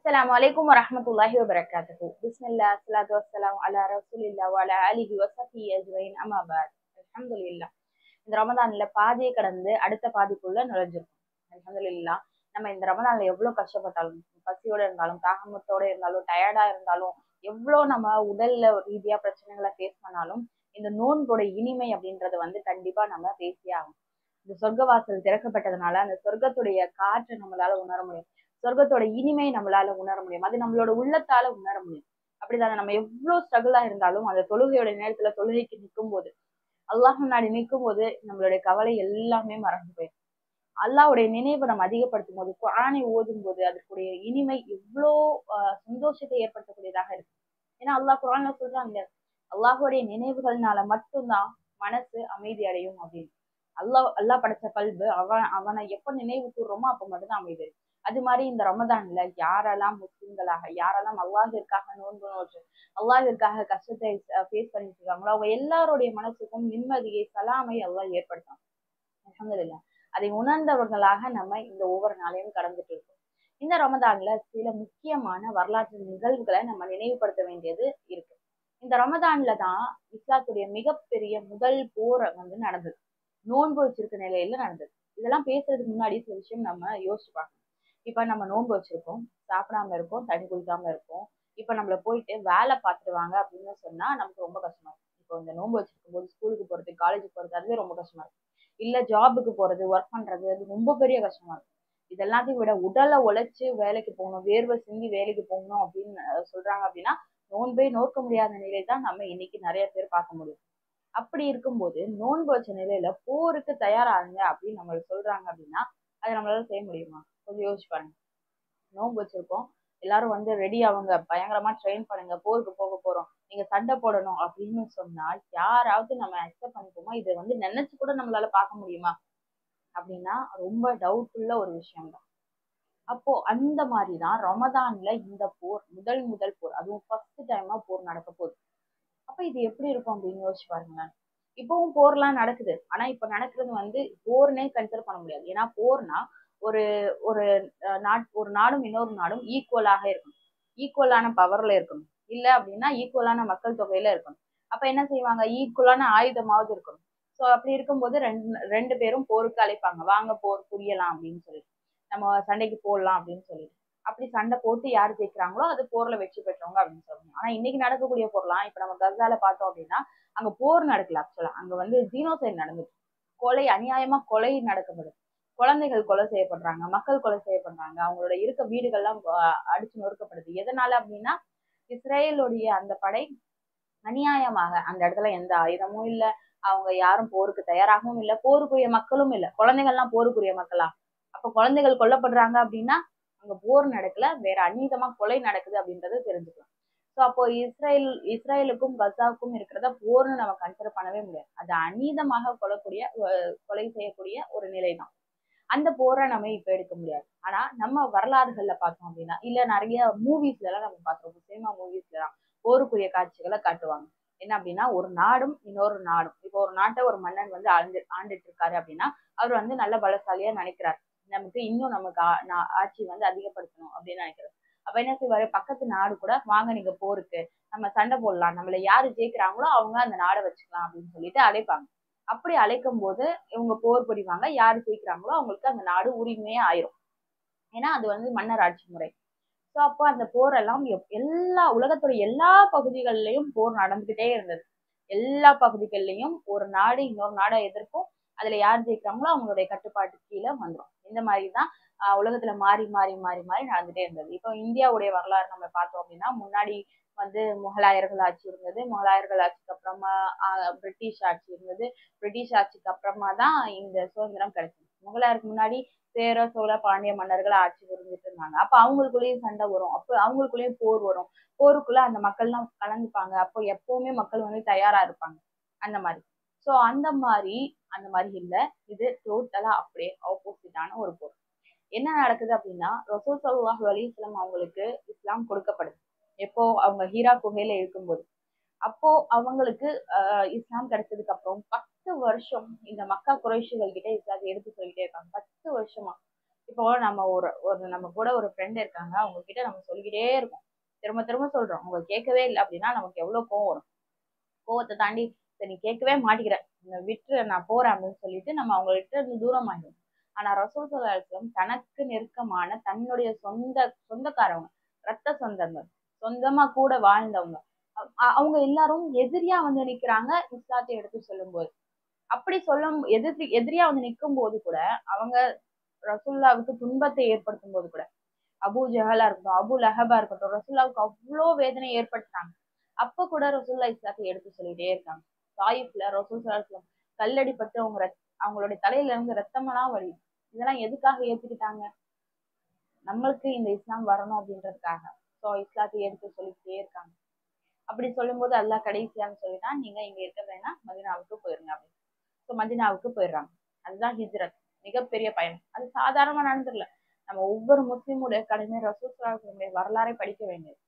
Assalamu alaikum warahmatullahi wabarakatuh. Bismillah, salatu wassalamu ala rasulillah wa ala alihi wa sahbihi ajmain amma ba'd. அல்ஹம்துலில்லாஹ். இந்த ரமதான்ல பாதியை கடந்து அடுத்த பாதிக்குள்ள நுழைஞ்சிருக்கோம். அல்ஹம்துலில்லாஹ். நம்ம இந்த ரமதான்ல எவ்வளவு கஷ்டப்பட்டாலும், பசியோட இருந்தாலும், தாகமத்தோட இருந்தாலும், டயர்டா இருந்தாலும், எவ்வளவு நம்ம உடல்ல ரீதியா பிரச்சனைகளை ஃபேஸ் பண்ணாலும், இந்த நோன்போட இனிமை அப்படின்றத கண்டிப்பா நம்ம பேசியே ஆகணும். இந்த சொர்க்க வாசல் திறக்கப்பட்டதுனால அந்த சொர்க்கத்துடைய காற்றை நம்மளால உணர முடியும். சொர்க்கத்தோட இனிமை நம்மளால உணர முடியும். அது நம்மளோட உள்ளத்தால உணர முடியும். அப்படிதானே நம்ம எவ்வளவு ஸ்ட்ரகிளா இருந்தாலும் அந்த தொழுகையோட நேரத்துல தொழுகைக்கு நிற்கும் போது, அல்லாஹ் முன்னாடி நிற்கும் போது நம்மளுடைய கவலை எல்லாமே மறந்து போயிடும். அல்லாஹ்வுடைய நினைவை நம்ம அதிகப்படுத்தும் போது, குர்ஆனை ஓதும் போது அதற்குடைய இனிமை எவ்வளோ சந்தோஷத்தை ஏற்படுத்தக்கூடியதாக இருக்கு. ஏன்னா அல்லாஹ் குர்ஆன்ல சொல்றாங்க, அல்லாஹ்வுடைய நினைவுகள்னால மட்டும்தான் மனசு அமைதி அடையும் அப்படின்னு. அல்லாஹ் படைச்ச கல்பு அவனை எப்ப நினைவு கூர்றோமோ அப்ப மட்டும்தான் அமைதி. அது மாதிரி இந்த ரமதான்ல யாரெல்லாம் முஸ்லிம்களாக, யாரெல்லாம் அல்லாஹ்விற்காக நோன்பு நோற்று அல்லாஹ்விற்காக கஷ்டத்தை ஃபேஸ் பண்ணிட்டு இருக்காங்களோ அவங்க எல்லாருடைய மனசுக்கும் நிம்மதியை, சலாமை அல்லாஹ் ஏற்படுத்தும். அல்ஹம்துலில்லாஹ். அதை உணர்ந்தவர்களாக நம்ம இந்த ஒவ்வொரு நாளையும் கடந்துட்டு இருக்கோம். இந்த ரமதான்ல சில முக்கியமான வரலாற்று நிகழ்வுகளை நம்ம நினைவுபடுத்த வேண்டியது இருக்கு. இந்த ரமதான்ல தான் இஸ்லாத்துடைய மிகப்பெரிய முதல் போர் நடந்தது. நோன்பு வச்சிருக்க நிலையில நடந்தது. இதெல்லாம் பேசுறதுக்கு முன்னாடி சில விஷயம் நம்ம யோசிச்சு பார்க்கணும். இப்ப நம்ம நோன்பு வச்சிருக்கோம், சாப்பிடாம இருக்கோம், தண்ணி குடிக்காம இருக்கோம். இப்ப நம்மள போயிட்டு வேலை பார்த்துருவாங்க அப்படின்னு சொன்னா நமக்கு ரொம்ப கஷ்டமா இருக்கும். இப்போ இந்த நோன்பு வச்சிருக்கும் போது ஸ்கூலுக்கு போறது, காலேஜுக்கு போறது அதுவே ரொம்ப கஷ்டமா இருக்கும். இல்ல ஜாபுக்கு போறது, ஒர்க் பண்றது அது ரொம்ப பெரிய கஷ்டமா இருக்கும். இது எல்லாத்தையும் விட உடலை உழைச்சு வேலைக்கு போகணும், வேர்வை சிந்தி வேலைக்கு போகணும் அப்படின்னு சொல்றாங்க அப்படின்னா நோன்பே நோக்க முடியாத நிலை தான் நம்ம இன்னைக்கு நிறைய பேர் பார்க்க முடியும். அப்படி இருக்கும்போது நோன்பு வச்ச நிலையில போருக்கு தயாராகுங்க அப்படின்னு நம்ம சொல்றாங்க அப்படின்னா அதை நம்மளால செய்ய முடியுமா? கொஞ்சம் யோசிச்சு பாருங்க. நோன்பு வச்சிருக்கோம், எல்லாரும் ரெடி ஆகுங்க, பயங்கரமா ட்ரெயின் பண்ணுங்க, போருக்கு போக போறோம், நீங்க சண்டை போடணும் அப்படின்னு சொன்னால் யாராவது நம்ம அக்செப்ட் பண்ணிப்போமா? இதை நினைச்சு கூட நம்மளால பார்க்க முடியுமா அப்படின்னா ரொம்ப டவுட்ஃபுல்ல ஒரு விஷயம் தான். அப்போ அந்த மாதிரிதான் ரமதான்ல இந்த போர் முதல் போர், அதுவும் ஃபர்ஸ்ட் டைமா போர் நடக்க போகுது. அப்ப இது எப்படி இருக்கும் அப்படின்னு யோசிச்சு பாருங்களேன். இப்பவும் போர்லாம் நடக்குது. ஆனா இப்ப நடக்கிறது போர்னே கன்சிடர் பண்ண முடியாது. ஏன்னா போர்னா ஒரு ஒரு ஒரு நாடும் இன்னொரு நாடும் ஈக்குவலாக இருக்கணும். ஈக்குவலான பவர்ல இருக்கணும். இல்ல அப்படின்னா ஈக்குவலான மக்கள் தொகையில இருக்கணும். அப்ப என்ன செய்வாங்க? ஈக்குவலான ஆயுதமாவது இருக்கணும். சோ அப்படி இருக்கும்போது ரெண்டு பேரும் போருக்கு அழைப்பாங்க. வாங்க போர் புரியலாம் அப்படின்னு சொல்லிட்டு. நம்ம சண்டைக்கு போடலாம் அப்படின்னு சொல்லிட்டு. அப்படி சண்டை போட்டு யார் ஜெயிக்கிறாங்களோ அது போர்ல வெற்றி பெற்றவங்க அப்படின்னு சொல்லுவாங்க. ஆனா இன்னைக்கு நடக்கக்கூடிய போர்லாம் இப்ப நம்ம கசால பார்த்தோம் அப்படின்னா அங்க போர் நடக்கல. ஆக்சுவலா அங்க ஜீனோசைட் நடந்துச்சு. கொலை, அநியாயமா கொலை நடக்கப்படுது. குழந்தைகள் கொலை செய்யப்படுறாங்க, மக்கள் கொலை செய்யப்படுறாங்க, அவங்களோட இருக்க வீடுகள்லாம் அடிச்சு நொறுக்கப்படுது. எதனால அப்படின்னா இஸ்ரேலுடைய அந்த படை அநியாயமாக அந்த இடத்துல எந்த ஆயுதமும் இல்ல, அவங்க யாரும் போருக்கு தயாராகவும் இல்ல, போருக்குரிய மக்களும் இல்ல. குழந்தைகள்லாம் போருக்குரிய மக்களா? அப்ப குழந்தைகள் கொல்லப்படுறாங்க அப்படின்னா அங்க போர் நடக்கல, வேற அநீதமா கொலை நடக்குது அப்படின்றத தெரிஞ்சுக்கலாம். சோ அப்போ இஸ்ரேலுக்கும் கசாவுக்கும் இருக்கிறத போர்னு நம்ம கன்சிடர் பண்ணவே முடியாது. அது அநீதமாக கொலை செய்யக்கூடிய ஒரு நிலைதான். அந்த போரை நம்ம இப்ப எடுக்க முடியாது. ஆனா நம்ம வரலாறுகள்ல பார்த்தோம் அப்படின்னா, இல்ல நிறைய மூவிஸ்ல எல்லாம் நம்ம பார்த்திருப்போம். சினிமா மூவிஸ்ல எல்லாம் போருக்குரிய காட்சிகளை காட்டுவாங்க. என்ன அப்படின்னா ஒரு நாடும் இன்னொரு நாடும், இப்போ ஒரு நாட்டை ஒரு மன்னன் ஆண்டுட்டு இருக்காரு அப்படின்னா அவர் நல்ல பலசாலியா நினைக்கிறார், நமக்கு ஆட்சி அதிகப்படுத்தணும் அப்படின்னு நினைக்கிறார். அப்ப என்ன செய்வாரு? பக்கத்து நாடு கூட வாங்க நீங்க போருக்கு நம்ம சண்டை போடலாம், நம்மள யாரு ஜெயிக்கிறாங்களோ அவங்க அந்த நாடை வச்சுக்கலாம் அப்படின்னு சொல்லிட்டு அழைப்பாங்க. அப்படி அழைக்கும் போது இவங்க போர் புரிவாங்க, யாரு ஜெயிக்கிறாங்களோ அவங்களுக்கு அந்த நாடு உரிமையே ஆயிரும். ஏன்னா அது மன்னர் ஆட்சி முறை. சோ அப்போ அந்த போர் எல்லாம் எல்லா உலகத்துடைய எல்லா பகுதிகளிலையும் போர் நடந்துகிட்டே இருந்தது. எல்லா பகுதிகள்லயும் ஒரு நாடு இன்னொரு நாடை எதிர்க்கும். அதுல யார் ஜெயிக்கிறாங்களோ அவங்களுடைய கட்டுப்பாட்டு கீழே வந்துடும். இந்த மாதிரிதான் உலகத்துல மாறி மாறி மாறி மாறி நடந்துட்டே இருந்தது. இப்போ இந்தியாவுடைய வரலாறு நம்ம பார்த்தோம் அப்படின்னா முன்னாடி முகலாயர்கள் ஆட்சி இருந்தது. முகலாயர்கள் ஆட்சிக்கு அப்புறமா பிரிட்டிஷ் ஆட்சி இருந்தது. பிரிட்டிஷ் ஆட்சிக்கு அப்புறமா தான் இந்த சுதந்திரம் கிடைச்சது. முகலாயருக்கு முன்னாடி சேர, சோழ, பாண்டிய மன்னர்கள் ஆட்சி புரிஞ்சுட்டு இருந்தாங்க. அப்ப அவங்களுக்குள்ளேயும் சண்டை வரும், அப்ப அவங்களுக்குள்ளேயும் போர் வரும். போருக்குள்ள அந்த மக்கள்லாம் கலந்துப்பாங்க. அப்போ எப்பவுமே மக்கள் தயாரா இருப்பாங்க. அந்த மாதிரி. சோ அந்த மாதிரி இல்ல. இது டோட்டலா அப்படியே ஆப்போசிட்டான ஒரு போர். என்ன நடக்குது அப்படின்னா ரசூல் ஸல்லல்லாஹு அலைஹி வஸல்லம் அவங்களுக்கு இஸ்லாம் கொடுக்கப்படுது. எப்போ? அவங்க ஹீரா குகையில இருக்கும்போது. அப்போ அவங்களுக்கு இஸ்லாம் கிடைச்சதுக்கு அப்புறம் 10 வருஷம் இந்த மக்கா குறைஷிகள் கிட்ட இஸ்லாத்தை எடுத்து சொல்லிட்டே இருக்காங்க. 10 வருஷமா இப்போ நம்ம ஒரு ஒரு நம்ம கூட ஒரு ஃப்ரெண்ட் இருக்காங்க, அவங்க கிட்ட நம்ம சொல்லிக்கிட்டே இருக்கோம், திரும்ப திரும்ப சொல்றோம், அவங்க கேட்கவே இல்லை அப்படின்னா நமக்கு எவ்வளவு கோவம் வரும். கோவத்தை தாண்டி சரி நீ கேட்கவே மாட்டேங்கிற, விட்டுரு நான் போறேன் அப்படின்னு சொல்லிட்டு நம்ம அவங்கள்ட்ட இருந்து தூரம் ஆயிடும். ஆனா ரசூல் ஸல்லல்லாஹு அலைஹி வஸல்லம் தனக்கு நெருக்கமான தன்னுடைய சொந்தக்காரவங்க, ரத்த சொந்தங்கள், சொந்தமா கூட வாழ்ந்தவங்க, அவங்க எல்லாரும் எதிரியா வந்து நிக்கிறாங்க இஸ்லாத்தை எடுத்து சொல்லும் போது. அப்படி சொல்லும் எதிரியா வந்து நிற்கும் போது கூட அவங்க ரசூல்லாவுக்கு துன்பத்தை ஏற்படுத்தும் போது கூட, அபூ ஜஹலா இருக்கட்டும், அபூ லஹபா இருக்கட்டும், ரசூல்லாவுக்கு அவ்வளோ வேதனை ஏற்படுத்தினாங்க. அப்ப கூட ரசூல்லா இஸ்லாத்தை எடுத்து சொல்லிட்டே இருக்காங்க. தாயிஃப்ல ரசூல் ஸல்லல்லாஹு அலைஹி வஸல்லம் கல்லடிப்பட்டு அவங்களுடைய தலையில இருந்து ரத்தமெல்லாம் வழியும். இதெல்லாம் எதுக்காக ஏத்துக்கிட்டாங்க? நம்மளுக்கு இந்த இஸ்லாம் வரணும் அப்படின்றதுக்காக. ஸோ இஸ்லாத்தை எடுத்து சொல்லிக்கிட்டே இருக்காங்க. அப்படி சொல்லும்போது அல்லாஹ் கடைசியான்னு சொல்லிட்டான், நீங்க இங்க இருக்க வேணாம், மதீனாவுக்கு போயிருங்க அப்படின்னு. ஸோ மதீனாவுக்கு போயிடுறாங்க. அதுதான் ஹிஜ்ரத், மிகப்பெரிய பயணம். அது சாதாரணமா நடந்துடல. நம்ம ஒவ்வொரு முஸ்லீமுடைய கடமை ரசூல் ஸல்லல்லாஹு அலைஹி வஸல்லம் வரலாறை படிக்க வேண்டியது.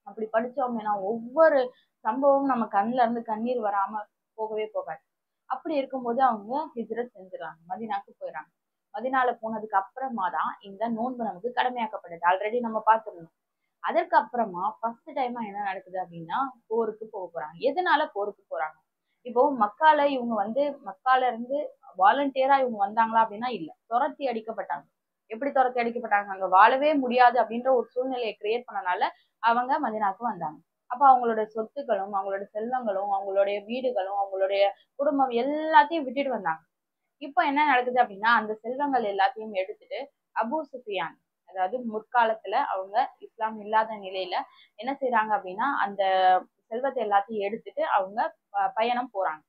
அப்படி படிச்சோம் அப்படின்னா ஒவ்வொரு சம்பவமும் நம்ம கண்ணுல இருந்து கண்ணீர் வராம போகவே போகாது. அப்படி இருக்கும்போது அவங்க ஹிஜ்ரத் செஞ்சுறாங்க, மதீனாக்கு போயிடறாங்க. மதீனால போனதுக்கு அப்புறமா தான் இந்த நோன்பு நமக்கு கடமையாக்கப்படுது. ஆல்ரெடி நம்ம பார்த்துருந்தோம். அதற்கு அப்புறமா ஃபர்ஸ்ட் டைமா என்ன நடக்குது அப்படின்னா போருக்கு போறாங்க. எதனால போருக்கு போறாங்க? இப்போ மக்கால இவங்க வந்து மக்கால இருந்து வாலண்டியரா இவங்க வந்தாங்களா அப்படின்னா இல்ல, துரத்தி அடிக்கப்பட்டாங்க. எப்படி துரத்தி அடிக்கப்பட்டாங்க? அங்க வாழவே முடியாது அப்படின்ற ஒரு சூழ்நிலையை கிரியேட் பண்ணனால அவங்க மதீனாக்கு வந்தாங்க. அப்ப அவங்களோட சொத்துக்களும், அவங்களோட செல்வங்களும், அவங்களுடைய வீடுகளும், அவங்களுடைய குடும்பம் எல்லாத்தையும் விட்டுட்டு வந்தாங்க. இப்ப என்ன நடக்குது அப்படின்னா அந்த செல்வங்கள் எல்லாத்தையும் எடுத்துட்டு அபூ சுஃபியான், அதாவது முற்காலத்துல அவங்க இஸ்லாம் இல்லாத நிலையில என்ன செய்யறாங்க அப்படின்னா அந்த செல்வத்தை எல்லாத்தையும் எடுத்துட்டு அவங்க பயணம் போறாங்க.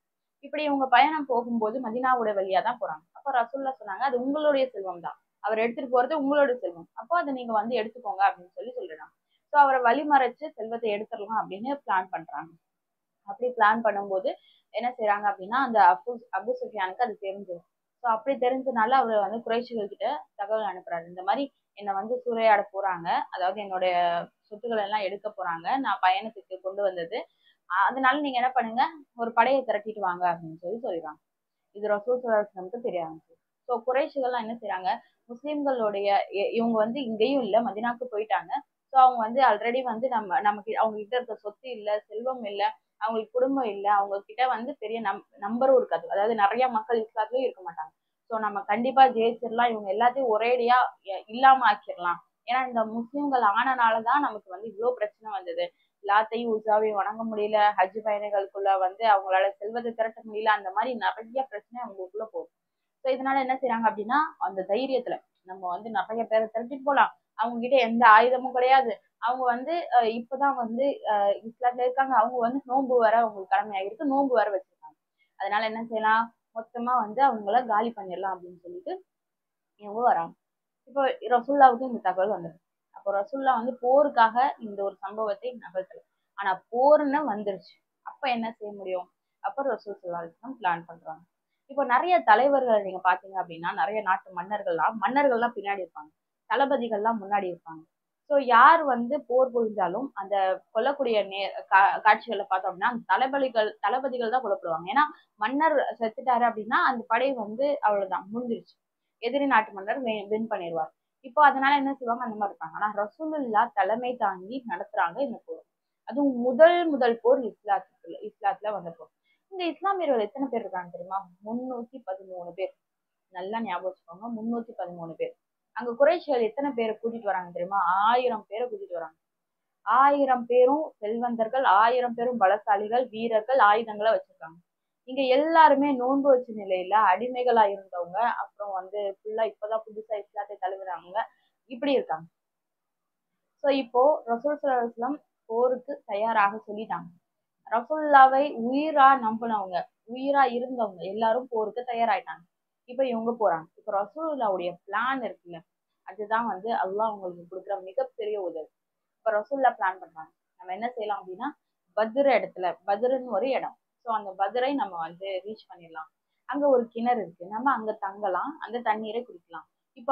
இப்படி இவங்க பயணம் போகும்போது மதீனாவோட வழியா தான் போறாங்க. அப்ப ரசூல்லா சொன்னாங்க, அது உங்களுடைய செல்வம் தான், அவர் எடுத்துட்டு போறது உங்களுடைய செல்வம், அப்போ அதை நீங்க வந்து எடுத்துக்கோங்க அப்படின்னு சொல்லிடுறாங்க. ஸோ அவரை வழிமறைச்சு செல்வத்தை எடுத்துடலாம் அப்படின்னு பிளான் பண்றாங்க. அப்படி பிளான் பண்ணும்போது என்ன செய்யறாங்க அப்படின்னா அந்த அபு சுஃபியானுக்கு அது தெரிஞ்சிடும். ஸோ அப்படி தெரிஞ்சதுனால அவர் வந்து குறைஷிகள் கிட்ட தகவல் அனுப்புறாரு, இந்த மாதிரி என்னை வந்து சூறையாட போறாங்க, அதாவது என்னுடைய சொத்துக்கள் எல்லாம் எடுக்க போறாங்க, நான் பயணத்துக்கு கொண்டு வந்தது, அதனால நீங்க என்ன பண்ணுங்க, ஒரு படையை திரட்டிட்டு வாங்க அப்படின்னு சொல்லிடுறாங்க. இது ரசூல் ஸல்லல்லாஹு அலைஹி வஸல்லம் தெரியாது. ஸோ குறைஷிகள்லாம் என்ன செய்யறாங்க, முஸ்லிம்களுடைய இவங்க வந்து இங்கேயும் இல்ல மதீனாக்கு போயிட்டாங்க. ஸோ அவங்க வந்து ஆல்ரெடி வந்து நமக்கு அவங்க கிட்ட இருக்க சொத்து இல்ல, செல்வம் இல்ல, அவங்களுக்கு குடும்பம் இல்ல, அவங்க கிட்ட வந்து பெரிய நம்பரும் இருக்காது, அதாவது நிறைய மக்கள் இஸ்லாத்துலயும் இருக்க மாட்டாங்க. ஸோ நம்ம கண்டிப்பா ஜெயிச்சிடலாம், இவங்க எல்லாத்தையும் ஒரேடியா இல்லாம ஆக்கிடலாம். ஏன்னா இந்த முஸ்லிம்கள் ஆனனாலதான் நமக்கு வந்து இவ்வளவு பிரச்சனை வந்தது. லாத்தையும் உசாவையும் வணங்க முடியல, ஹஜ் பயணிகளுக்குள்ள வந்து அவங்களால செல்வத்தை திரட்ட முடியல, அந்த மாதிரி நிறைய பிரச்சனை அவங்களுக்குள்ள போகுது. ஸோ இதனால என்ன செய்யறாங்க அப்படின்னா அந்த தைரியத்துல நம்ம வந்து நிறைய பேரை திரட்டிட்டு போலாம், அவங்க கிட்ட எந்த ஆயுதமும் கிடையாது, அவங்க வந்து இப்பதான் வந்து இஸ்லாத்துல இருக்காங்க, அவங்க வந்து நோன்பு வர அவங்களுக்கு கடமையாயிருக்கு, நோன்பு வர வச்சிருக்காங்க, அதனால என்ன செய்யலாம், மொத்தமா வந்து அவங்கள காலி பண்ணிடலாம் அப்படின்னு சொல்லிட்டு இவங்க வராங்க. இப்போ ரசூல்லாவுக்கு இந்த தகவல் வந்துடும். அப்போ ரசூல்லா வந்து போருக்காக இந்த ஒரு சம்பவத்தை நகர்த்தல. ஆனா போர்னு வந்துருச்சு, அப்ப என்ன செய்ய முடியும்? அப்ப ரசூல் ஸல்லல்லாஹு அலைஹி வஸல்லம் பிளான் பண்றாங்க. இப்போ நிறைய தலைவர்கள் நீங்க பாத்தீங்க அப்படின்னா நிறைய நாட்டு மன்னர்கள்லாம் பின்னாடி இருப்பாங்க, தளபதிகள்லாம் முன்னாடி இருப்பாங்க. ஸோ யார் வந்து போர் புரிஞ்சாலும் அந்த கொல்லக்கூடிய காட்சிகளை பார்த்தோம் அப்படின்னா அந்த தளபதிகள் தான் கொல்லப்படுவாங்க. ஏன்னா மன்னர் செத்துட்டாரு அப்படின்னா அந்த படை வந்து அவ்வளவுதான் முடிஞ்சிருச்சு, எதிரி நாட்டு மன்னர் வின் பண்ணிடுவார். இப்போ அதனால என்ன செய்வாங்க, அந்த மாதிரி இருப்பாங்க. ஆனா ரசூலுல்லா தலைமை தாங்கி நடத்துறாங்க இந்த போர். அதுவும் முதல் போர் இஸ்லாத்துல வந்த போர். இந்த இஸ்லாமியர்கள் எத்தனை பேர் இருக்காங்க தெரியுமா? 313 பேர். நல்லா ஞாபகம் வச்சுக்கோங்க, 313 பேர். அங்க குறைஷிகள் எத்தனை பேரை கூட்டிட்டு வராங்க தெரியுமா? 1000 பேரை கூட்டிட்டு வராங்க. 1000 பேரும் செல்வந்தர்கள், 1000 பேரும் பலசாலிகள், வீரர்கள், ஆயுதங்களை வச்சிருக்காங்க. இங்க எல்லாருமே நோன்பு வச்ச நிலையில அடிமைகளா இருந்தவங்க, அப்புறம் வந்து ஃபுல்லா இப்பதான் புதுசா இஸ்லாத்தை தழுவுறாங்க, இப்படி இருக்காங்க. சோ இப்போ ரசூல் ஸல்லல்லாஹு அலைஹி வஸல்லம் போருக்கு தயாராக சொல்லிட்டாங்க. ரசூலுல்லாவை உயிரா நம்பினவங்க, உயிரா இருந்தவங்க எல்லாரும் போருக்கு தயாராயிட்டாங்க. இப்ப இவங்க போறாங்க. இப்ப ரசூலுல்லாவுடைய பிளான் இருக்குல்ல, அதுதான் வந்து அல்லாஹ் உங்களுக்கு கொடுக்குற மிகப்பெரிய உதவி. இப்ப ரசூல்லா பிளான் பண்றாங்க, நம்ம என்ன செய்யலாம் அப்படின்னா பத்ருன்னு ஒரு இடம். ஸோ அந்த பத்ரை நம்ம வந்து ரீச் பண்ணிடலாம். அங்க ஒரு கிணறு இருக்கு, நம்ம அங்க தங்கலாம், அந்த தண்ணீரை குடிக்கலாம். இப்போ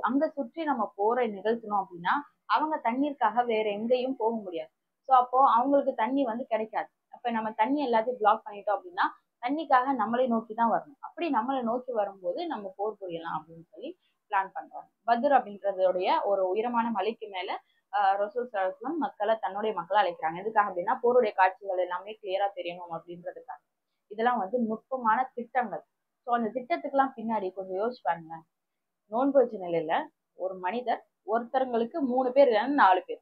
அங்க சுற்றி நம்ம போரை நிகழ்த்தணும் அப்படின்னா அவங்க தண்ணீருக்காக வேற எங்கேயும் போக முடியாது. ஸோ அப்போ அவங்களுக்கு தண்ணி வந்து கிடைக்காது. அப்ப நம்ம தண்ணி எல்லாத்தையும் பிளாக் பண்ணிட்டோம் அப்படின்னா தண்ணிக்காக நம்மளை நோக்கி தான் வரணும். அப்படி நம்மளை நோக்கி வரும்போது நம்ம போர் புரியலாம் அப்படின்னு சொல்லி பிளான் பண்றாங்க. பத்ர் அப்படின்றதுடைய ஒரு உயரமான மலைக்கு மேல ரசூல் ஸல்லல்லாஹு அலைஹி வஸல்லம் மக்களை தன்னுடைய மக்களை அழைக்கிறாங்க. எதுக்காக அப்படின்னா போருடைய காட்சிகள் எல்லாமே கிளியரா தெரியணும் அப்படின்றதுக்காக. இதெல்லாம் நுட்பமான திட்டங்கள். ஸோ அந்த திட்டத்துக்கெல்லாம் பின்னாடி கொஞ்சம் யோசிச்சு பாருங்க. நோன்பு வச்ச நிலையில ஒரு மனிதர் ஒருத்தருங்களுக்கு 3 பேர் இல்லைன்னா 4 பேர்,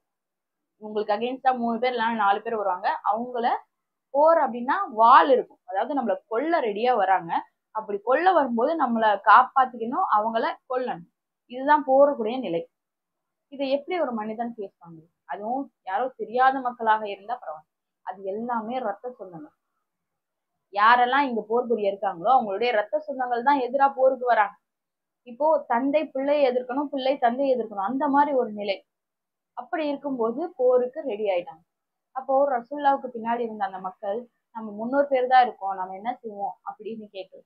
உங்களுக்கு அகெயின்ஸ்டா 3 பேர் இல்லைன்னா 4 பேர் வருவாங்க. அவங்கள போர் அப்படின்னா வாள் இருக்கும், அதாவது நம்மள கொல்ல ரெடியா வராங்க. அப்படி கொல்ல வரும்போது நம்மள காப்பாத்திக்கணும், அவங்கள கொல்லணும். இதுதான் போறக்கூடிய நிலை. இதை எப்படி ஒரு மனிதன் ஃபேஸ் பண்ண முடியும்? அதுவும் யாரோ தெரியாத மக்களாக இருந்தா பரவாயில்ல. அது எல்லாமே ரத்த சொந்தங்கள். யாரெல்லாம் இங்க போர் புரிய இருக்காங்களோ அவங்களுடைய ரத்த சொந்தங்கள் தான் எதிரா போருக்கு வராங்க. இப்போ தந்தை பிள்ளையை எதிர்க்கணும், பிள்ளை தந்தையை எதிர்க்கணும், அந்த மாதிரி ஒரு நிலை. அப்படி இருக்கும்போது போருக்கு ரெடி ஆயிட்டாங்க. அப்போ ரசூல்லாவுக்கு பின்னாடி இருந்த அந்த மக்கள், நம்ம 300 பேர் தான் இருக்கோம், நம்ம என்ன செய்வோம் அப்படின்னு கேட்குது.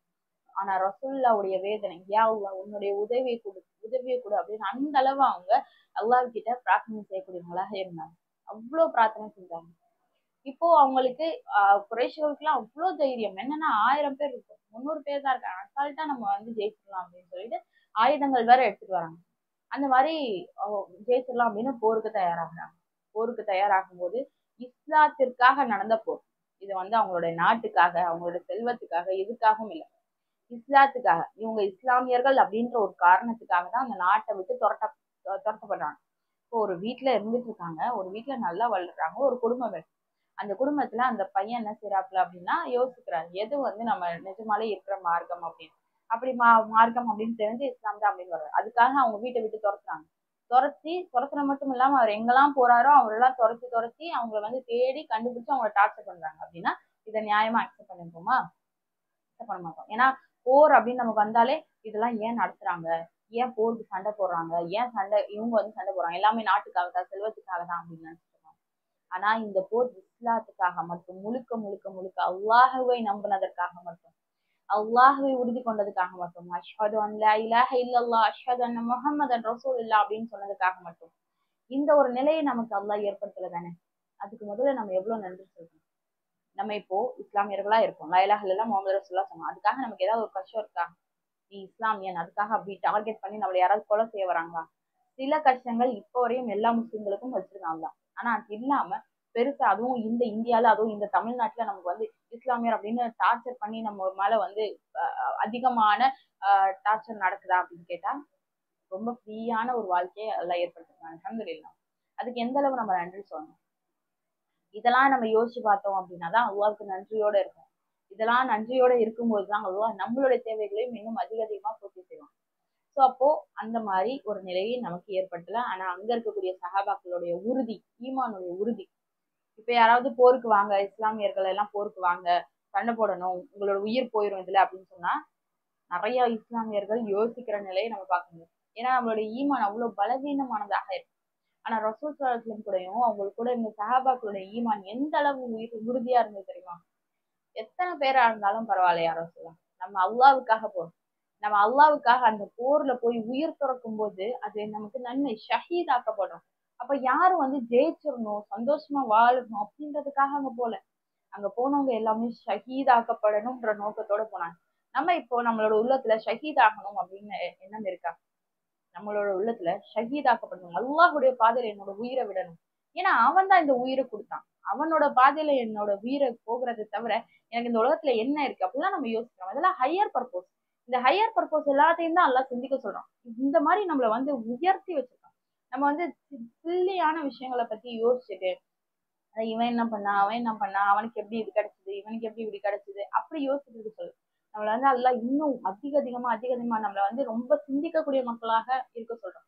ஆனா ரசூல்லாவுடைய வேதனை, யா அல்லாஹ் உன்னுடைய உதவியை கொடு அப்படின்னு அந்த அளவு அவங்க அல்லாஹ் கிட்ட பிரார்த்தனை செய்யக்கூடியவங்களாக இருந்தாங்க. அவ்வளவு பிரார்த்தனை செஞ்சாங்க. இப்போ அவங்களுக்கு குறைஷிகளுக்கு எல்லாம் அவ்வளவு தைரியம். என்னன்னா 1000 பேர் இருக்கும், 300 பேர் தான் இருக்காங்க, அசால்ட்டா நம்ம ஜெயிச்சிடலாம் அப்படின்னு சொல்லிட்டு ஆயுதங்கள் வேற எடுத்துட்டு வராங்க. அந்த மாதிரி ஜெயிச்சிடலாம் அப்படின்னு போருக்கு தயாராகிறாங்க. போருக்கு தயாராகும் போது இஸ்லாத்திற்காக நடந்த போர். இது அவங்களுடைய நாட்டுக்காக, அவங்களோட செல்வத்துக்காக, எதுக்காகவும் இல்லை, இஸ்லாத்துக்காக. இவங்க இஸ்லாமியர்கள் அப்படின்ற ஒரு காரணத்துக்காக தான் அந்த நாட்டை விட்டு துரத்தப்படுறாங்க. இப்போ ஒரு வீட்டுல இருந்துட்டு இருக்காங்க, ஒரு வீட்டுல நல்லா வளர்றாங்க, ஒரு குடும்பம் இருக்கு. அந்த குடும்பத்துல அந்த பையன் என்ன செய்யறாப்புல அப்படின்னா யோசிக்கிறாரு, எது நம்ம நிஜமாலே இருக்கிற மார்க்கம் அப்படின்னு. அப்படி மார்க்கம் அப்படின்னு தெரிஞ்சு இஸ்லாம் தான் அப்படின்னு வர்றாரு. அதுக்காக அவங்க வீட்டை விட்டு துரத்துறாங்க. துரத்துற மட்டும் இல்லாம அவர் எங்கெல்லாம் போறாரோ அவரெல்லாம் துரத்தி அவங்களை தேடி கண்டுபிடிச்சு அவங்களை டார்ச்சர் பண்றாங்க. அப்படின்னா இதை நியாயமா அக்செப்ட் பண்ணிப்போமா? அக்செப்ட் பண்ண மாட்டோம். ஏன்னா போர் அப்படின்னு நமக்கு வந்தாலே இதெல்லாம் ஏன் நடத்துறாங்க, ஏன் போருக்கு சண்டை போடுறாங்க, ஏன் இவங்க சண்டை போடுறாங்க, எல்லாமே நாட்டுக்காக தான், செல்வத்துக்காக தான் அப்படின்னு நினைச்சிருக்காங்க. ஆனா இந்த போர் இஸ்லாத்துக்காக மட்டும், முழுக்க முழுக்க முழுக்க அல்லாஹுவை நம்பினதற்காக மட்டும், அல்லாஹுவை உறுதி கொண்டதுக்காக மட்டும், அஷ்ஹது அன் லா இலாஹ இல்லல்லாஹ் அஷ்ஹது அன்ன முஹம்மதன் ரசூலுல்லாஹ் அப்படின்னு சொன்னதுக்காக மட்டும் இந்த ஒரு நிலையை நமக்கு அல்லாஹ் ஏற்படுத்தல தானே. அதுக்கு முதல்ல நம்ம எவ்வளவு நன்றி சொல்லணும். நம்ம இப்போ இஸ்லாமியர்களா இருக்கோம், லா இலாஹ இல்லல்லாஹ் முஹம்மது ரசூலுல்லாஹ் சொன்னோம். அதுக்காக நமக்கு ஏதாவது ஒரு கஷ்டம் இருக்கா? நீ இஸ்லாமியன் அதுக்காக அப்படி டார்கெட் பண்ணி நம்மள யாராவது கொலை செய்ய வராங்களா? சில கஷ்டங்கள் இப்போ வரையும் எல்லா முஸ்லிம்களுக்கும் வச்சிருக்காங்க. ஆனா அது இல்லாம பெருசா, அதுவும் இந்த இந்தியால, அதுவும் இந்த தமிழ்நாட்டுல நமக்கு இஸ்லாமியர் அப்படின்னு டார்ச்சர் பண்ணி நம்ம மேல அதிகமான டார்ச்சர் நடக்குதா அப்படின்னு கேட்டா ரொம்ப ஃப்ரீயான ஒரு வாழ்க்கையை எல்லாம் ஏற்படுத்திருக்காங்க, அல்ஹம்துலில்லாஹ். அதுக்கு எந்த அளவு நம்ம நன்றி சொல்லணும். இதெல்லாம் நம்ம யோசிச்சு பார்த்தோம் அப்படின்னா தான் அல்லாஹ்வுக்கு நன்றியோட இருக்கும். இதெல்லாம் நன்றியோட இருக்கும்போது தான் அல்லாஹ் நம்மளுடைய தேவைகளையும் இன்னும் அதிகமா பூர்த்தி செய்வான். ஸோ அப்போ அந்த மாதிரி ஒரு நிலையை நமக்கு ஏற்படுத்தல. ஆனா அங்க இருக்கக்கூடிய சஹாபாக்களுடைய உறுதி, ஈமானுடைய உறுதி. இப்ப யாராவது போருக்கு வாங்க, இஸ்லாமியர்கள் எல்லாம் போருக்கு வாங்க, சண்டை போடணும், உங்களோட உயிர் போயிரும் இதுல அப்படின்னு சொன்னா நிறைய இஸ்லாமியர்கள் யோசிக்கிற நிலையை நம்ம பார்க்க முடியும். ஏன்னா நம்மளுடைய ஈமான் அவ்வளவு பலவீனமானதாக இருக்கு. ஆனா ரசூல் ஸல்லல்லாஹு அலைஹி வஸல்லம் கூடயும் அவங்களுக்கு கூட இந்த சஹாபாக்களுடைய ஈமான் எந்த அளவு உறுதியா இருந்தது தெரியுமா? எத்தனை பேரா இருந்தாலும் பரவாயில்ல யாரோ சொல்லலாம், நம்ம அல்லாவுக்காக போறோம். நம்ம அல்லாவுக்காக அந்த போர்ல போய் உயிர் துறக்கும் போது அது நமக்கு நன்மை, ஷஹீத் ஆக்கப்படுறோம். அப்ப யாரும் ஜெயிச்சிடணும், சந்தோஷமா வாழணும் அப்படின்றதுக்காக அங்க போல. அங்க போனவங்க எல்லாமே ஷஹீத் ஆக்கப்படணும்ன்ற நோக்கத்தோட போனாங்க. நம்ம இப்போ நம்மளோட உள்ளத்துல ஷஹீத் ஆகணும் அப்படின்னு எண்ணம் இருக்கா? நம்மளோட உள்ளத்துல ஷஹீத் ஆக்கப்படணும், அல்லாஹுடைய பாதையில என்னோட உயிரை விடணும். ஏன்னா அவன் தான் இந்த உயிரை கொடுத்தான், அவனோட பாதையில என்னோட உயிரை போகிறதை தவிர எனக்கு இந்த உலகத்துல என்ன இருக்கு அப்படிலாம் நம்ம யோசிக்கிறோம். அதெல்லாம் ஹையர் பர்பஸ். இந்த ஹையர் பர்பஸ் எல்லாத்தையும் தான் எல்லாம் சிந்திக்க சொல்றோம். இந்த மாதிரி நம்மள உயர்த்தி வச்சிருக்கோம். நம்ம சில்லியான விஷயங்களை பத்தி யோசிச்சுட்டு இவன் என்ன பண்ணா, அவன் என்ன பண்ணா, அவனுக்கு எப்படி இது கிடைச்சது, இவனுக்கு எப்படி இப்படி கிடைச்சது அப்படி யோசிச்சுட்டு சொல்லு. நம்மள அல்லாஹ் இன்னும் அதிகமா நம்மள ரொம்ப சிந்திக்கக்கூடிய மக்களாக இருக்க சொல்றோம்.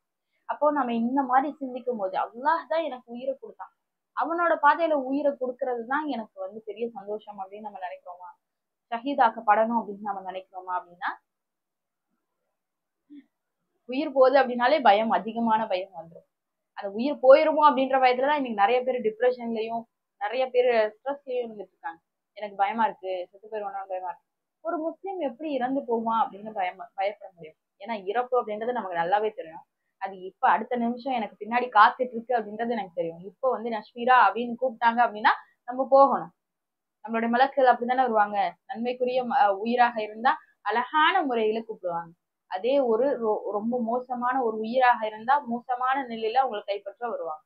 அப்போ நம்ம இந்த மாதிரி சிந்திக்கும் போது அல்லாஹ் தான் எனக்கு உயிரை கொடுத்தான், அவனோட பாதையில உயிரை கொடுக்கறது தான் எனக்கு பெரிய சந்தோஷம் அப்படின்னு நம்ம நினைக்கிறோமா? ஷஹீதாக்கப்படணும் அப்படின்னு நம்ம நினைக்கிறோமா? அப்படின்னா உயிர் போகுது அப்படின்னாலே பயம், அதிகமான பயம் வந்துடும். அந்த உயிர் போயிருமோ அப்படின்ற பயத்துலதான் இன்னைக்கு நிறைய பேர் டிப்ரெஷன்லயும், நிறைய பேர் ஸ்ட்ரெஸ்லயும் இருந்துட்டு இருக்காங்க. எனக்கு பயமா இருக்கு, செத்து போயிருவோம் பயமா இருக்கு. ஒரு முஸ்லீம் எப்படி இறந்து போமா அப்படின்னு பயப்பட முடியும்? ஏன்னா இறப்பு அப்படின்றது நமக்கு நல்லாவே தெரியும். அது இப்ப அடுத்த நிமிஷம் எனக்கு பின்னாடி காத்துட்டு இருக்கு அப்படின்றது எனக்கு தெரியும். இப்போ நஷ்மீரா அப்படின்னு கூப்பிட்டாங்க அப்படின்னா நம்ம போகணும். நம்மளுடைய மலக்குகள் அப்படித்தானே வருவாங்க. நன்மைக்குரிய உயிராக இருந்தா அழகான முறையில கூப்பிடுவாங்க. அதே ஒரு ரொம்ப மோசமான ஒரு உயிராக இருந்தா மோசமான நிலையில அவங்களை கைப்பற்ற வருவாங்க.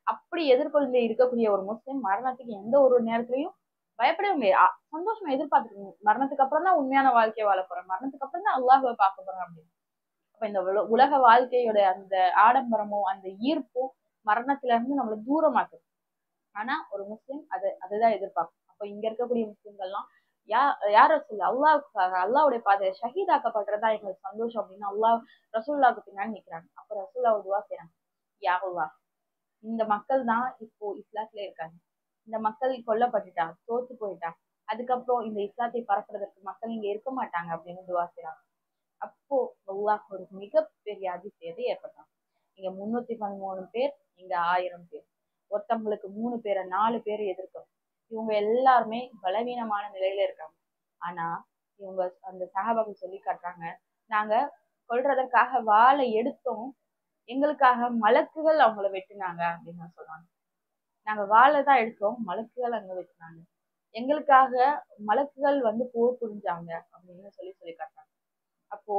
அப்படி எதிர்கொண்டு இருக்கக்கூடிய ஒரு முஸ்லிம் மரணத்துக்கு எந்த ஒரு நேரத்திலையும் பயப்படவே முடியாது. சந்தோஷமா எதிர்பார்த்துக்கணும். மரணத்துக்கு அப்புறம் தான் உண்மையான வாழ்க்கையை வாழ போறேன், மரணத்துக்கு அப்புறம் தான் அல்லாஹ்வை பார்க்க போறேன் அப்படின்னு. அப்ப இந்த உலக வாழ்க்கையோட அந்த ஆடம்பரமோ அந்த ஈர்ப்போ மரணத்துல இருந்து நம்மளை தூரமாக்குது. ஆனா ஒரு முஸ்லிம் அதுதான் எதிர்பார்க்கும். அப்ப இங்க இருக்கக்கூடிய முஸ்லிம்கள்லாம் யார சொல்ல அல்லாவுக்காக அல்லாவுடைய பாதையை ஷஹீதாக்கப்படுறதா எங்களுக்கு சந்தோஷம் அப்படின்னு ரசூல்லாவுக்கு பின்னாடி நிக்கிறாங்க. அப்ப ரசூல்லா ஒரு துவா செய்றாங்க, யா அல்லாஹ், இந்த மக்கள் தான் இப்போ இஸ்லாத்துல இருக்காங்க, இந்த மக்கள் கொல்லப்பட்டுட்டா தோத்து போயிட்டா, அதுக்கப்புறம் இந்த இஸ்லாத்தை பரப்புறதற்கு மக்கள் இங்க இருக்க மாட்டாங்க அப்படின்னு துவா செய்றாங்க. அப்போ அல்லாஹ் ஒரு மிகப்பெரிய அதிசயத்தை ஏற்பட்டாங்க. இங்க 313 பேர், இங்க 1000 பேர். ஒருத்தவங்களுக்கு 3 பேரை 4 பேரை எதிர்க்கணும். இவங்க எல்லாருமே பலவீனமான நிலையில இருக்காங்க. ஆனா இவங்க அந்த சஹாபாக்கள் சொல்லி காட்டுறாங்க, நாங்க கொல்றதற்காக வாளை எடுத்தோம், எங்களுக்காக மலக்குகள் அவங்கள வெட்டினாங்க அப்படின்னு சொல்றாங்க. நாங்க வாளை தான் எடுத்தோம், மலக்குகள் அங்க வெட்டினாங்க, எங்களுக்காக மலக்குகள் வந்து போர் புரிஞ்சாங்க அப்படின்னு சொல்லி சொல்லி காட்டுறாங்க. அப்போ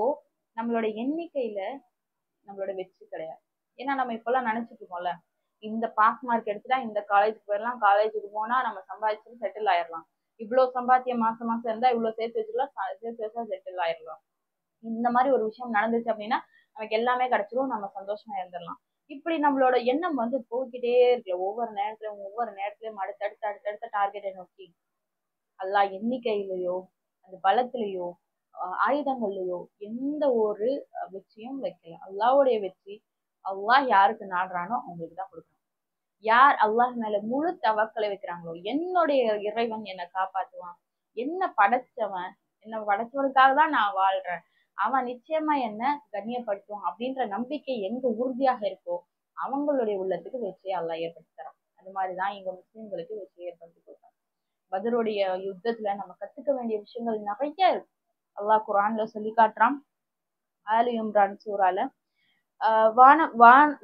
நம்மளோட எண்ணிக்கையில நம்மளோட வெற்றி கிடையாது. ஏன்னா நம்ம இப்பெல்லாம் நினைச்சிட்டு இருக்கோம்ல, இந்த பாஸ் மார்க் எடுத்துட்டா இந்த காலேஜுக்கு போயிடலாம், காலேஜுக்கு போனா நம்ம சம்பாதிச்சு செட்டில் ஆயிடலாம், இவ்வளவு சம்பாத்தியம் மாசம் மாசம் இருந்தா இவ்வளவு சேர்த்து வச்சுக்கலாம், சேர்த்து வச்சா செட்டில் ஆயிடலாம். இந்த மாதிரி ஒரு விஷயம் நடந்துச்சு அப்படின்னா நமக்கு எல்லாமே கிடைச்சிரும், நம்ம சந்தோஷமா இருந்துடலாம். இப்படி நம்மளோட எண்ணம் வந்து போய்கிட்டே இருக்கு. ஒவ்வொரு நேரத்திலயும் அடுத்தடுத்த அடுத்தடுத்த டார்கெட்டை நோக்கி. அல்லாஹ் எண்ணிக்கையிலயோ அந்த பலத்திலேயோ ஆயுதங்கள்லயோ எந்த ஒரு வெற்றியும் வைக்கல. அல்லாஹ்வுடைய வெற்றி அல்லாஹ் யாருக்கு நாடுறானோ அவங்களுக்கு தான் கொடுக்கணும். யார் அல்லாஹ் மேல முழு தவக்கலை வைக்கிறாங்களோ, என்னுடைய இறைவன் என்னை காப்பாத்துவான், என்ன படைச்சவன், என்ன படைச்சவனுக்காக தான் நான் வாழ்றேன், அவன் நிச்சயமா என்ன கண்ணியப்படுத்துவான் அப்படின்ற நம்பிக்கை எங்க உறுதியாக இருக்கோ அவங்களுடைய உள்ளத்துக்கு வெற்றியை அல்லாஹ் ஏற்படுத்தி தரான். அது மாதிரிதான் இங்க முஸ்லிம்களுக்கு வெற்றி ஏற்படுத்தி கொடுத்தாங்க. பத்ருடைய யுத்தத்துல நம்ம கத்துக்க வேண்டிய விஷயங்கள் நிறைய இருக்கு. அல்லாஹ் குர்ஆன்ல சொல்லி காட்டுறான். ஆலி இம்ரான் சூறால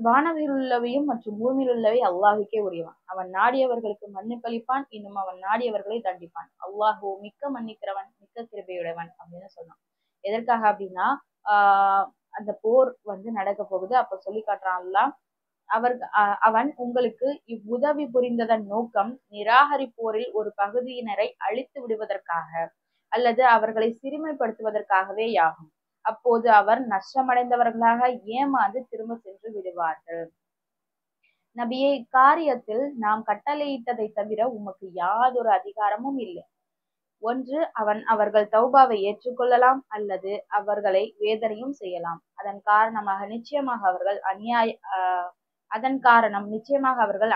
வானவில் உள்ளவையும் மற்றும் பூமியில் உள்ளவை அல்லாஹுக்கே உரியவன். அவன் நாடியவர்களுக்கு மன்னிப்பளிப்பான், இன்னும் அவன் நாடியவர்களை தண்டிப்பான். அல்லாஹோ மிக்க மன்னிக்கிறவன், மிக்க கிருபையுடையவன் அப்படின்னு சொன்னான். எதற்காக அப்படின்னா அந்த போர் வந்து நடக்க போகுது. அப்ப சொல்லி காட்டுறான் அல்லாஹ், அவன் உங்களுக்கு இவ்வுதவி புரிந்ததன் நோக்கம் நிராகரிப்போரில் ஒரு பகுதியினரை அழித்து விடுவதற்காக அல்லது அவர்களை சிறுமைப்படுத்துவதற்காகவே யாகும். அப்போது அவர் நஷ்டமடைந்தவர்களாக ஏமாந்து திரும்ப சென்று விடுவார்கள். நபியை, இக்காரியத்தில் நாம் கட்டளையிட்டதை தவிர உமக்கு யாதொரு அதிகாரமும் இல்லை. ஒன்று அவர்கள் தௌபாவை ஏற்றுக்கொள்ளலாம் அல்லது அவர்களை வேதனையும் செய்யலாம். அதன் காரணமாக நிச்சயமாக அவர்கள்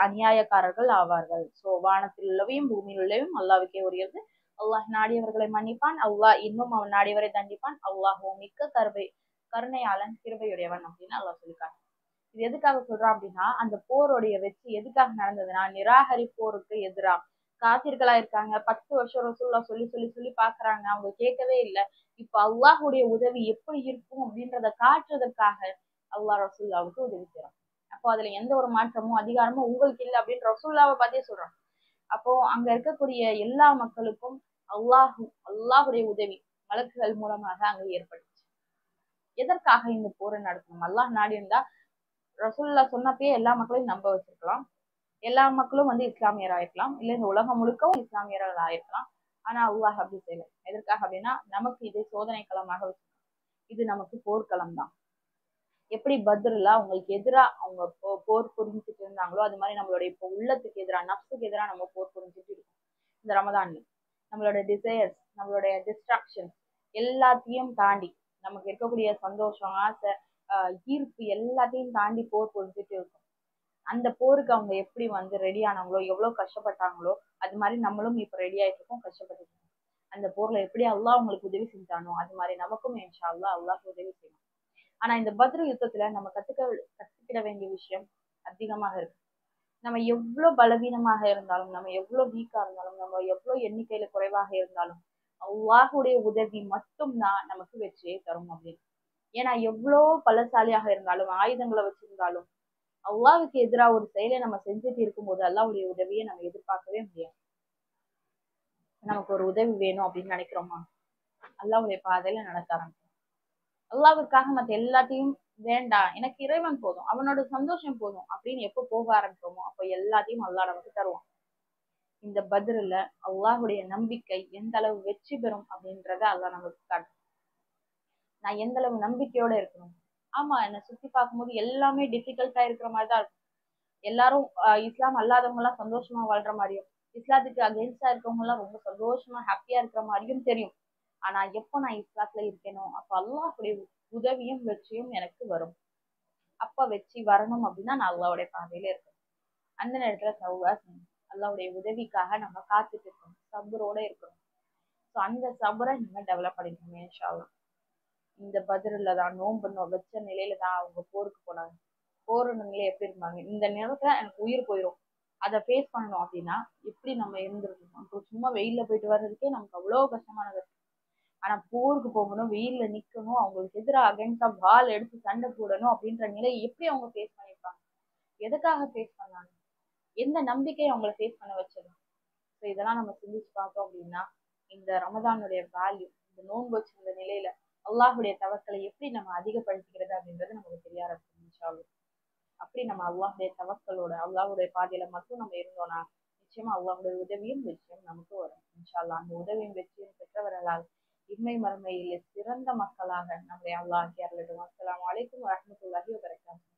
அநியாயக்காரர்கள் ஆவார்கள். சோ வானத்தில் உள்ளவையும் பூமியில் உள்ளவையும் அல்லாஹ்வுக்கே உரியது. அல்லாஹ் நாடியவர்களை மன்னிப்பான், அல்லாஹ் இன்னும் அவன் நாடியவரை தண்டிப்பான். அல்லாஹ் மிக்க கருணையாளன், கிருபையுடையவன் அப்படின்னு அல்லாஹ் சொல்லிக்காரு. இது எதுக்காக சொல்றான் அப்படின்னா, அந்த போருடைய வெற்றி எதுக்காக நடந்ததுன்னா நிராகரிப்போருக்கு எதிராக காபிர்களா இருக்காங்க. 10 வருஷம் ரசூலுல்லாஹ் சொல்லி சொல்லி சொல்லி பாக்குறாங்க, அவங்க கேட்கவே இல்லை. இப்ப அல்லாஹுடைய உதவி எப்படி இருக்கும் அப்படின்றத காட்டுறதுக்காக அல்லாஹ் ரசூலுல்லாவுக்கு உதவி செய்றான். அப்போ அதுல எந்த ஒரு மாற்றமும் அதிகாரமும் உங்களுக்கு இல்லை அப்படின்னு ரசூலுல்லாவை பார்த்தே சொல்றான். அப்போ அங்க இருக்கக்கூடிய எல்லா மக்களுக்கும் அல்லாஹுடைய உதவி மலக்குகள் மூலமாக அங்க ஏற்பட்டுச்சு. எதற்காக இந்த போரை நடத்தணும்? அல்லாஹ் நாடி இருந்தா ரசூலுல்லாஹ் சொன்னப்பயே எல்லா மக்களையும் நம்ப வச்சிருக்கலாம், எல்லா மக்களும் வந்து இஸ்லாமியர் ஆயிருக்கலாம், இல்ல இந்த உலகம் முழுக்கவும் இஸ்லாமியர்கள் ஆயிருக்கலாம். ஆனா அல்லாஹ் அப்படி செய்யல. எதற்காக அப்படின்னா நமக்கு இது சோதனை களமாக வச்சு, இது நமக்கு போர்க்களம் தான். எப்படி பத்ருல அவங்களுக்கு எதிரா அவங்க போர் புரிஞ்சுட்டு இருந்தாங்களோ அது மாதிரி நம்மளுடைய இப்போ உள்ளத்துக்கு எதிராக நப்சுக்கு எதிராக நம்ம போர் புரிஞ்சுட்டு இருக்கோம். இந்த ரமதான்ல நம்மளோட டிசையர்ஸ், நம்மளுடைய டிஸ்ட்ராக்ஷன் எல்லாத்தையும் தாண்டி நமக்கு இருக்கக்கூடிய சந்தோஷம், ஆசை, ஈர்ப்பு எல்லாத்தையும் தாண்டி போர் புரிஞ்சுட்டு இருக்கும். அந்த போருக்கு அவங்க எப்படி வந்து ரெடி ஆனாங்களோ, எவ்வளவு கஷ்டப்பட்டாங்களோ அது மாதிரி நம்மளும் இப்ப ரெடி ஆயிட்டு இருக்கோம், கஷ்டப்பட்டு இருக்கோம். அந்த போர்ல எப்படி அல்லாஹ் அவங்களுக்கு உதவி செஞ்சானோ அது மாதிரி நமக்கும் இன்ஷா அல்லாஹ் உதவி செய்யணும். ஆனா இந்த பத்ரு யுத்தத்துல நம்ம கத்துக்கிட வேண்டிய விஷயம் அதிகமாக இருக்கு. நம்ம எவ்வளவு பலவீனமாக இருந்தாலும், நம்ம எவ்வளவு வீக்கா இருந்தாலும், நம்ம எவ்வளவு எண்ணிக்கையில குறைவாக இருந்தாலும் அல்லாஹுடைய உதவி மட்டும் தான் நமக்கு வெற்றியை தரும் அப்படின்னு. ஏன்னா எவ்வளவு பலசாலியாக இருந்தாலும், ஆயுதங்களை வச்சிருந்தாலும், அல்லாஹ்வுக்கு எதிராக ஒரு செயலை நம்ம செஞ்சுட்டு இருக்கும்போது அல்லாஹ்வுடைய உதவியை நம்ம எதிர்பார்க்கவே முடியாது. நமக்கு ஒரு உதவி வேணும் அப்படின்னு நினைக்கிறோமா, அல்லாஹ்வுடைய பாதையில நடக்க ஆரம்பிக்கும். அல்லாஹ்வுக்காக மத்த எல்லாத்தையும் வேண்டாம், எனக்கு இறைவன் போதும், அவனோட சந்தோஷம் போதும் அப்படின்னு எப்ப போக ஆரம்பிச்சோமோ அப்ப எல்லாத்தையும் அல்லாஹ் நமக்கு தருவான். இந்த பத்ருல அல்லாஹ்வுடைய நம்பிக்கை எந்த அளவு வெற்றி பெறும் அப்படின்றத அல்லாஹ் நமக்கு காட்டும். நான் எந்த அளவு நம்பிக்கையோட இருக்கணும். ஆமா, என்னை சுத்தி பார்க்கும்போது எல்லாமே டிஃபிகல்ட்டா இருக்கிற மாதிரிதான் இருக்கும். எல்லாரும் இஸ்லாம் அல்லாதவங்க எல்லாம் சந்தோஷமா வாழ்ற மாதிரியும், இஸ்லாத்துக்கு அகெயின்ஸ்டா இருக்கவங்க எல்லாம் ரொம்ப சந்தோஷமா ஹாப்பியா இருக்கிற மாதிரியும் தெரியும். ஆனா எப்ப நான் இஸ்லாத்துல இருக்கேனோ அப்ப அல்லாஹ்வுடைய உதவியும் வெற்றியும் எனக்கு வரும். அப்ப வெற்றி வரணும் அப்படின்னா நான் அல்லாஹ்வுடைய பாதையில இருக்கேன். அந்த நேரத்துல தௌபா செய்யணும். அல்லாஹ்வுடைய உதவிக்காக நம்ம காத்துட்டு இருக்கணும், சபரோட இருக்கணும். ஸோ அந்த சபரை நம்ம டெவலப் பண்ணிக்கணும் இன்ஷா அல்லாஹ். இந்த பத்ருல தான் நோன்பு வச்ச நிலையில தான் அவங்க போருக்கு போனாங்க. போற நிலையில எப்படி இருந்தாங்க, இந்த நேரத்துல எனக்கு உயிர் போயிடும், அதை ஃபேஸ் பண்ணணும் அப்படின்னா எப்படி நம்ம இருந்திருக்கணும். இப்போ சும்மா வெயில்ல போயிட்டு வர்றதுக்கே நமக்கு அவ்வளவு கஷ்டமானது. ஆனா போருக்கு போகணும், வெயில்ல நிக்கணும், அவங்களுக்கு எதிராக அகைன்ஸ்டா வாள் எடுத்து சண்டை போடணும் அப்படின்ற நிலையை எப்படி அவங்க ஃபேஸ் பண்ணிருப்பாங்க, எதுக்காக ஃபேஸ் பண்ணாங்க, எந்த நம்பிக்கை அவங்களை ஃபேஸ் பண்ண வச்சது. ஸோ இதெல்லாம் நம்ம சிந்திச்சு பார்த்தோம் அப்படின்னா இந்த ரமதானுடைய வேல்யூ, இந்த நோன்பு வச்சிருந்த நிலையில அல்லாஹுடைய தவக்கலை எப்படி நம்ம அதிகப்படுத்திக்கிறது அப்படின்றது நமக்கு தெரிய ஆரம்பிக்கும் இன்ஷா அல்லாஹ். அப்படி நம்ம அல்லாஹுடைய தவக்கலோட அல்லாஹுடைய பாதையில மட்டும் நம்ம இருந்தோம்னா நிச்சயமா அல்லாஹுடைய உதவியும் வெற்றியும் நமக்கு வரும் இன்ஷா அல்லாஹ். அந்த உதவியும் வெற்றியும் பெற்றவர்களால் இம்மை மறுமையிலே சிறந்த மக்களாக நம்முடைய அல்லாஹ் அருளட்டும். அஸ்ஸலாமு அலைக்கும் வரஹ்மத்துல்லாஹி வபரகாத்துஹு.